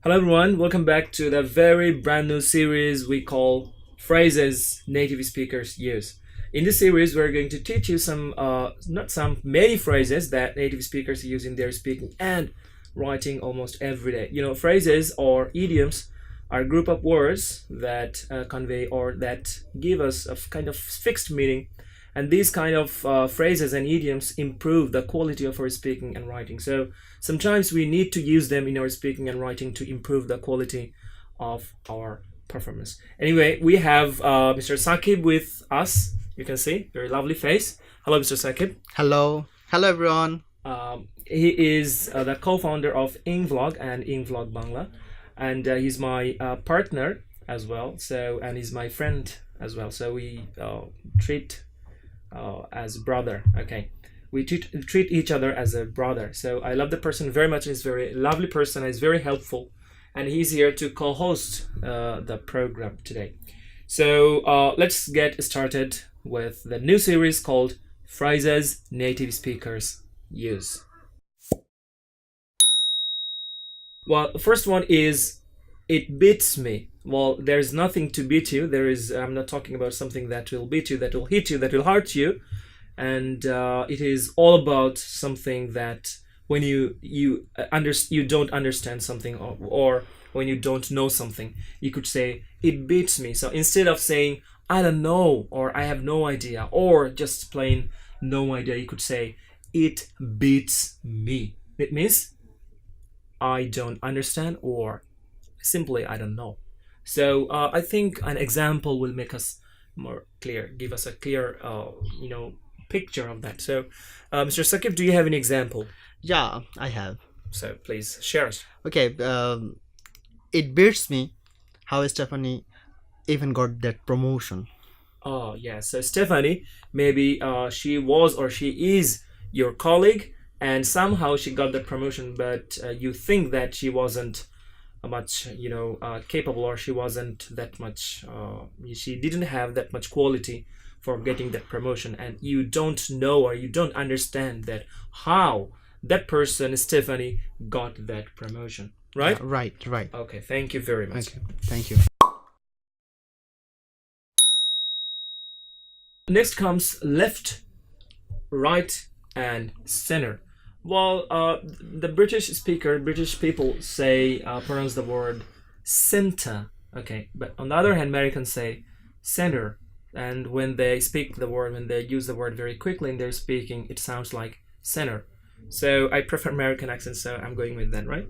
Hello everyone, welcome back to the very brand new series we call Phrases Native Speakers Use. In this series, we're going to teach you many phrases that native speakers use in their speaking and writing almost every day. Phrases or idioms are a group of words that convey or that give us a kind of fixed meaning, and these kind of phrases and idioms improve the quality of our speaking and writing. So sometimes we need to use them in our speaking and writing to improve the quality of our performance. Anyway, we have Mr. Sakib with us. You can see very lovely face. Hello, Mr. Sakib. Hello everyone. He is the co-founder of EngVlog and EngVlog Bangla, and he's my partner as well. And he's my friend as well. So we treat as brother. Okay, we treat each other as a brother. So I love the person very much. He's a very lovely person. He's very helpful, and he's here to co-host the program today. So let's get started with the new series called Phrases Native Speakers Use. Well, the first one is "it beats me." Well, there's nothing to beat you. I'm not talking about something that will beat you, that will hit you, that will hurt you. And it is all about something that when you don't understand something, or when you don't know something, you could say "it beats me." So instead of saying "I don't know" or "I have no idea" or just plain "no idea," you could say "it beats me." It means I don't understand, or simply I don't know. So I think an example will make us more clear, give us a clear picture of that. So Mr. Sakib, do you have any example? Yeah, I have. So please share us. Okay, it beats me how Stephanie even got that promotion. Oh yeah, so Stephanie, maybe she was or she is your colleague, and somehow she got the promotion, but you think that she wasn't much capable, or she wasn't that much she didn't have that much quality for getting that promotion, and you don't know or you don't understand that how that person Stephanie got that promotion, right? Right. Okay, thank you very much. Okay, thank you. Next comes left, right, and center. Well, the British people say pronounce the word center. Okay, but on the other hand, Americans say center, and when they use the word very quickly in their speaking, it sounds like center. So I prefer American accent, so I'm going with that, right?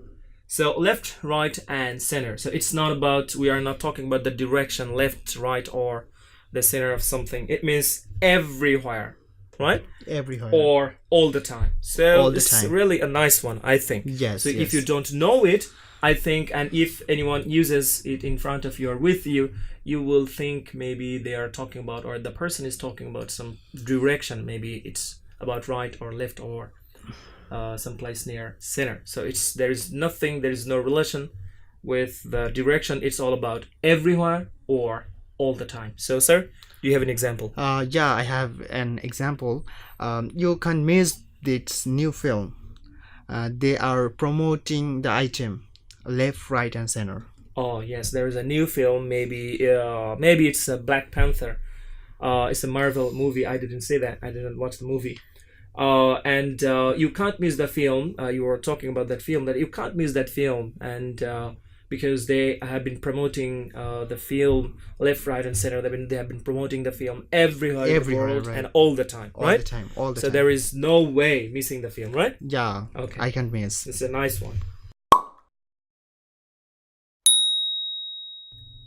So left, right, and center. So we are not talking about the direction left, right, or the center of something. It means everywhere, right? Everywhere. Or all the time. So All the it's time. really a nice one, I think. Yes. So yes. if you don't know it, I think, and if anyone uses it in front of you or with you, you will think maybe they are talking about, or the person is talking about some direction. Maybe it's about right or left, or someplace near center. So there is no relation with the direction. It's all about everywhere or all the time. So sir, do you have an example? Yeah, I have an example. You can miss this new film. They are promoting the item left, right, and center. Oh yes, there is a new film. Maybe it's a Black Panther. It's a Marvel movie. I didn't say that. I didn't watch the movie. And you can't miss the film. You were talking about that film, that you can't miss that film, and because they have been promoting the film left, right, and center. They have been promoting the film everywhere in the world, right. and all the time, All right? the time. All the So time. there is no way missing the film, right? Yeah. Okay. I can't miss. It's a nice one.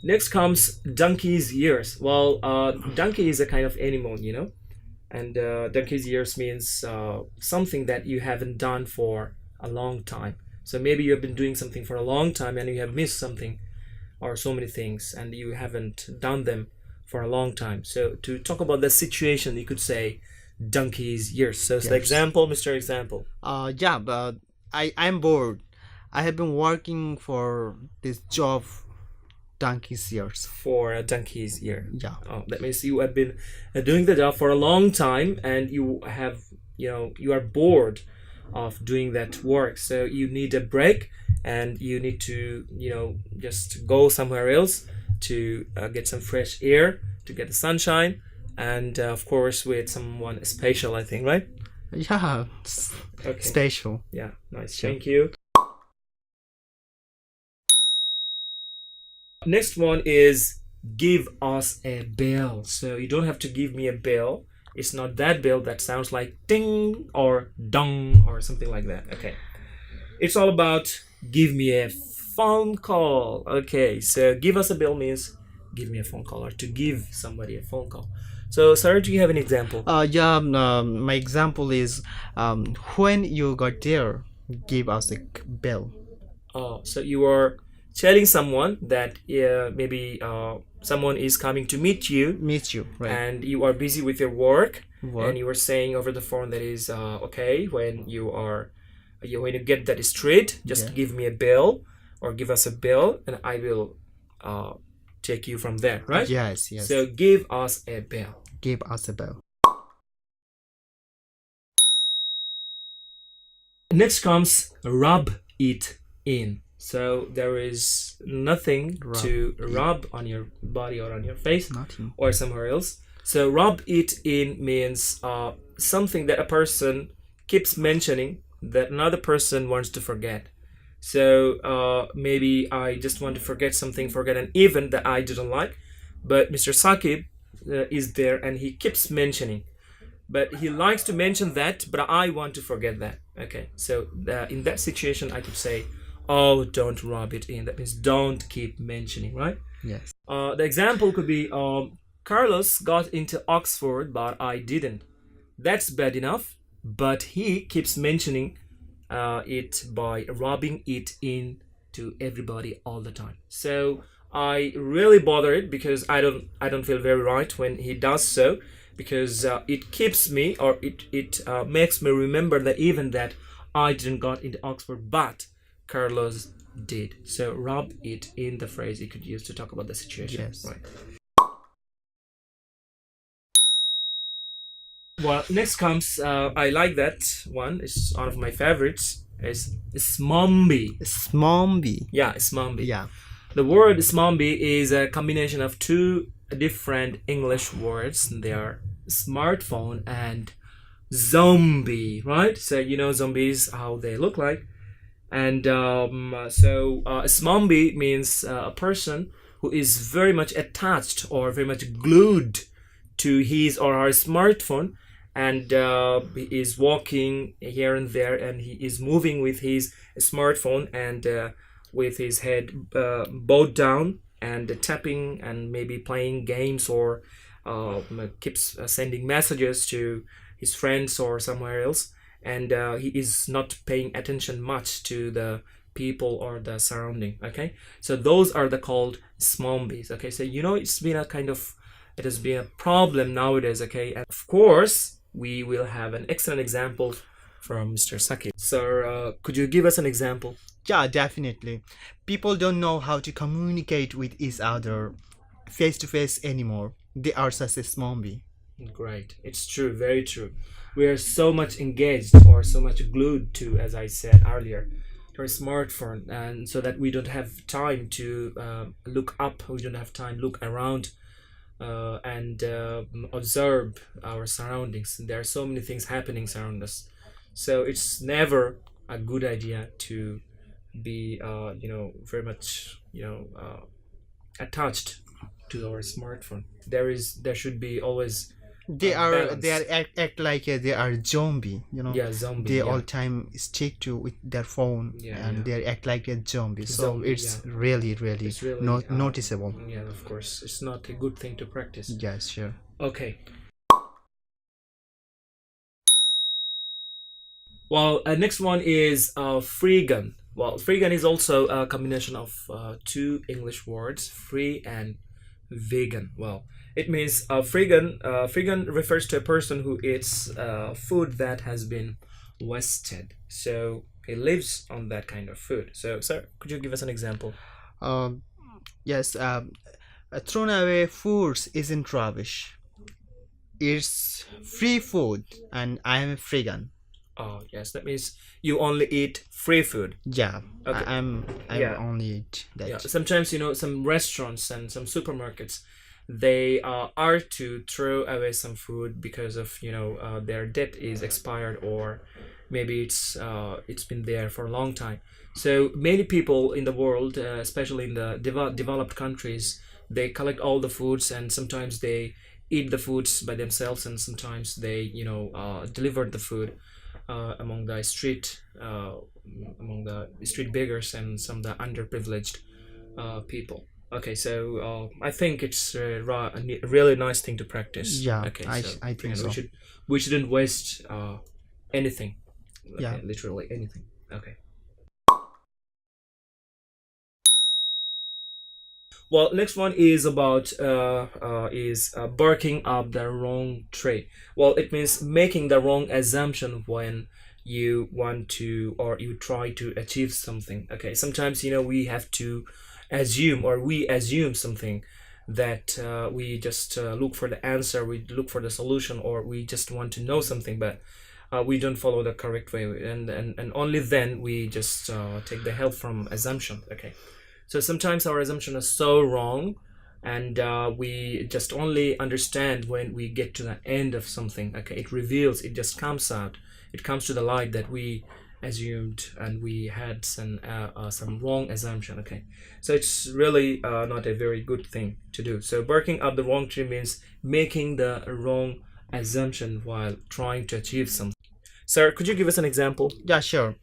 Next comes donkey's ears. Well, donkey is a kind of animal, and donkey's ears means something that you haven't done for a long time. So maybe you have been doing something for a long time and you have missed something or so many things, and you haven't done them for a long time. So to talk about the situation, you could say donkey's ears. So it's the Yes. example, Mr. Example. Yeah, but I'm bored. I have been working for this job donkey's years. For a donkey's ear. Yeah. Oh, that means you have been doing the job for a long time, and you are bored of doing that work, so you need a break, and you need to, just go somewhere else to get some fresh air, to get the sunshine, and of course with someone special, I think, right? Yeah, Okay. special. Yeah, nice. Sure. Thank you. Next one is give us a bell. So you don't have to give me a bell. It's not that bell that sounds like ding or dong or something like that. Okay. It's all about give me a phone call. Okay. So give us a bell means give me a phone call or to give somebody a phone call. So, Sarah, do you have an example? Yeah, my example is when you got there, give us a bell. Oh, so you are telling someone that maybe someone is coming to meet you, Right. and you are busy with your work, Work. and you are saying over the phone that is okay, when when you get that straight, just Yeah. give me a bill or give us a bill, and I will take you from there, right? Yes. So give us a bill. Give us a bell. Next comes rub it in. So there is nothing to rub on your body or on your face Nothing. or somewhere else. So rub it in means something that a person keeps mentioning that another person wants to forget. So maybe I just want to forget an event that I didn't like, but Mr. Sakib is there and he keeps mentioning. But he likes to mention that, but I want to forget that. Okay, so in that situation, I could say, oh, don't rub it in. That means don't keep mentioning, right? Yes. The example could be Carlos got into Oxford, but I didn't. That's bad enough, but he keeps mentioning it by rubbing it in to everybody all the time. So I really bother it because I don't feel very right when he does so, because it keeps me, or it makes me remember that even that I didn't got into Oxford, but Carlos did. So rub it in the phrase you could use to talk about the situation. Yes. Right. Well, next comes I like that one. It's one of my favorites. Is smombi. Smombi. Yeah, smombi. Yeah. The word smombi is a combination of two different English words. They are smartphone and zombie, right? So you know zombies, how they look like. And smombi means a person who is very much attached or very much glued to his or her smartphone, and he is walking here and there, and he is moving with his smartphone, and with his head bowed down, and tapping and maybe playing games, or keeps sending messages to his friends or somewhere else, and he is not paying attention much to the people or the surrounding. Okay, so those are the called smombies. Okay, so it has been a problem nowadays. Okay, and of course we will have an excellent example from Mr. Saki. So could you give us an example? Yeah, definitely. People don't know how to communicate with each other face to face anymore. They are such a zombie. Great. It's true, very true. We are so much engaged or so much glued to, as I said earlier, to our smartphone, and so that we don't have time to look up, we don't have time to look around and observe our surroundings. There are so many things happening around us. So it's never a good idea to be very much attached to our smartphone. There should be always They balance. act like they are zombie. Yeah, zombie. They yeah. all time stick to with their phone, Yeah, and yeah. they act like a zombie. So Zombie, it's yeah. really It's really not noticeable. Yeah, of course, it's not a good thing to practice. Yes, sure. Okay. Well, next one is freegan. Well, freegan is also a combination of two English words, free and vegan. Well, it means freegan. Freegan refers to a person who eats food that has been wasted. So he lives on that kind of food. So, sir, could you give us an example? Yes. Thrown away foods isn't rubbish. It's free food, and I am a vegan. Oh, yes, that means you only eat free food. Yeah, Okay. I Yeah. only eat that. Yeah, sometimes some restaurants and some supermarkets, they are to throw away some food because of their date is expired, or maybe it's been there for a long time. So many people in the world, especially in the developed countries, they collect all the foods, and sometimes they eat the foods by themselves, and sometimes they deliver the food among the street beggars and some of the underprivileged people. Okay, so I think it's a really nice thing to practice. Yeah, Okay, I so I think so. we shouldn't waste anything. Okay, Yeah. literally anything. Okay. Well, next one is about barking up the wrong tree. Well, it means making the wrong assumption when you want to or you try to achieve something. Okay, sometimes we have to assume, or we assume something, that we just look for the answer, we look for the solution, or we just want to know something, but we don't follow the correct way, and only then we just take the help from assumption. Okay, so sometimes our assumption is so wrong, and we just only understand when we get to the end of something. Okay, it reveals, it just comes out, it comes to the light that we assumed and we had some wrong assumption. Okay, so it's really not a very good thing to do. So barking up the wrong tree means making the wrong assumption while trying to achieve something. Sir, could you give us an example? Yeah, sure.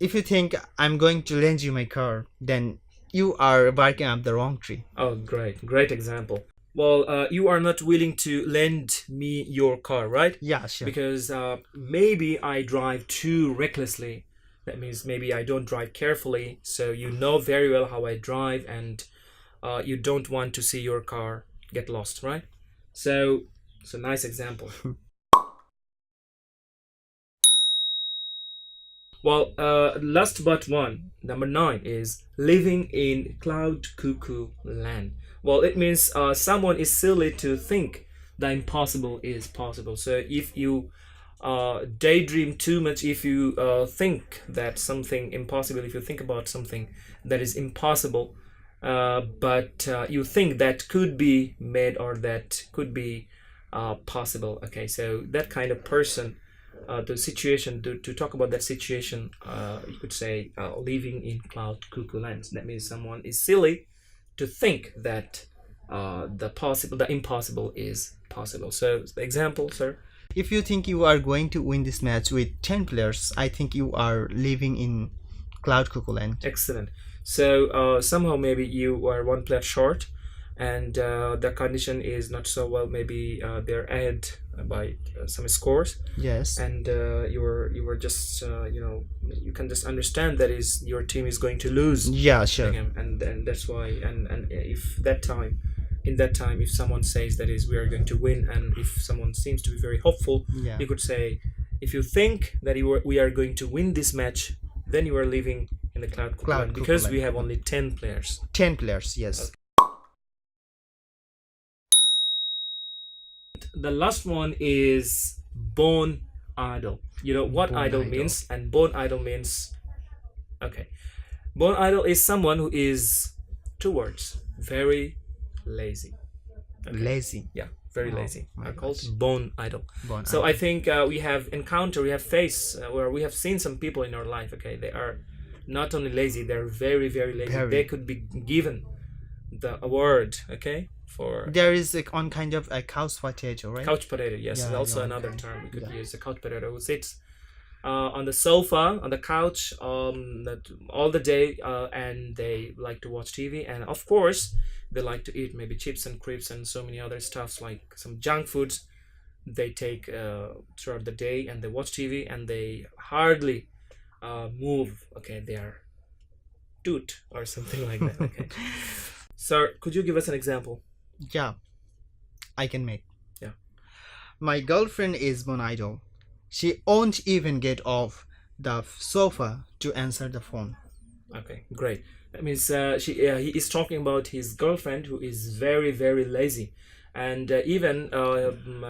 If you think I'm going to lend you my car, then you are barking up the wrong tree. Oh, great example. Well, you are not willing to lend me your car, right? Yeah, sure. Because maybe I drive too recklessly. That means maybe I don't drive carefully. So you know very well how I drive, and you don't want to see your car get lost, right? So it's a nice example. Well, last but one, number 9 is living in cloud cuckoo land. Well, it means someone is silly to think the impossible is possible. So if you daydream too much, if you think that something impossible, if you think about something that is impossible, but you think that could be made, or that could be possible. Okay, so that kind of person, the situation, to talk about that situation, you could say living in cloud cuckoo lands. That means someone is silly to think that the impossible is possible. So the example, sir. If you think you are going to win this match with 10 players, I think you are living in cloud cuckoo land. Excellent. So somehow maybe you are one player short, and the condition is not so well. Maybe they're ahead by some scores. Yes. And you were just you can just understand that is your team is going to lose. Yeah, sure. And that's why, and if that time, in that time, if someone says that is we are going to win, and if someone seems to be very hopeful, Yeah. you could say, if you think that we are going to win this match, then you are living in the cloud cuckoo land, because cuckoo we land. have only 10 players. 10 players, yes. Okay. The last one is born idle. You know what Born idle idle. means, and born idle means, okay, born idle is someone who is, two words, very lazy. Okay. Lazy. Yeah, very Oh, lazy my are called gosh. born idle. Born So idle. I think we have faced where we have seen some people in our life. Okay, they are not only lazy, they're very lazy. Very. They could be given the award, okay, for There is like on kind of a couch potato, right? couch potato. Yes, Yeah, also yeah, another okay. term we could Yeah. use. A couch potato who sits on the sofa, on the couch, all the day, and they like to watch TV, and of course they like to eat maybe chips and crisps and so many other stuffs, like some junk foods they take throughout the day, and they watch TV, and they hardly move. Okay, they are toot or something like that. Okay. Sir, could you give us an example? Yeah, I can make. Yeah. My girlfriend is born idle. She won't even get off the sofa to answer the phone. Okay, great. That means he is talking about his girlfriend, who is very lazy, And even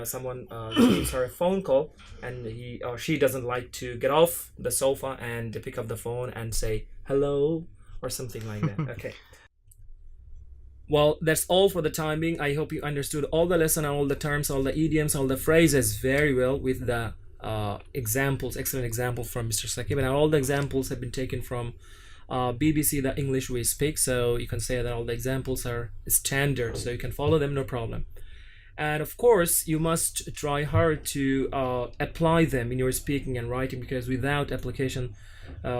someone gives her a phone call, and he or she doesn't like to get off the sofa and pick up the phone and say hello or something like that. Okay. Well, that's all for the time being. I hope you understood all the lesson, all the terms, all the idioms, all the phrases very well with the examples, excellent examples from Mr. Sakib. And all the examples have been taken from BBC, the English we speak. So you can say that all the examples are standard, so you can follow them, no problem. And of course, you must try hard to apply them in your speaking and writing, because without application,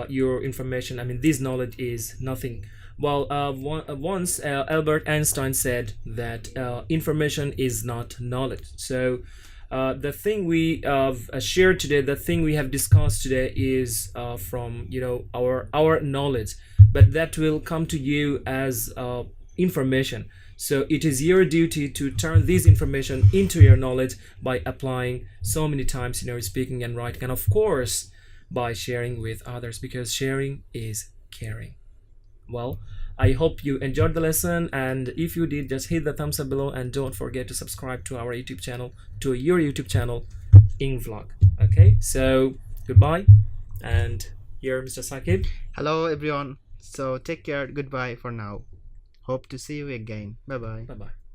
your information, I mean, this knowledge is nothing. Well, once Albert Einstein said that information is not knowledge. So the thing we shared today, the thing we have discussed today is from our knowledge, but that will come to you as information. So it is your duty to turn this information into your knowledge by applying so many times in your speaking and writing, and of course by sharing with others, because sharing is caring. Well, I hope you enjoyed the lesson, and if you did, just hit the thumbs up below, and don't forget to subscribe to our YouTube channel, to your YouTube channel, EngVlog. Okay, so goodbye, and here Mr. Sakib. Hello everyone. So take care. Goodbye for now. Hope to see you again. Bye bye. Bye bye.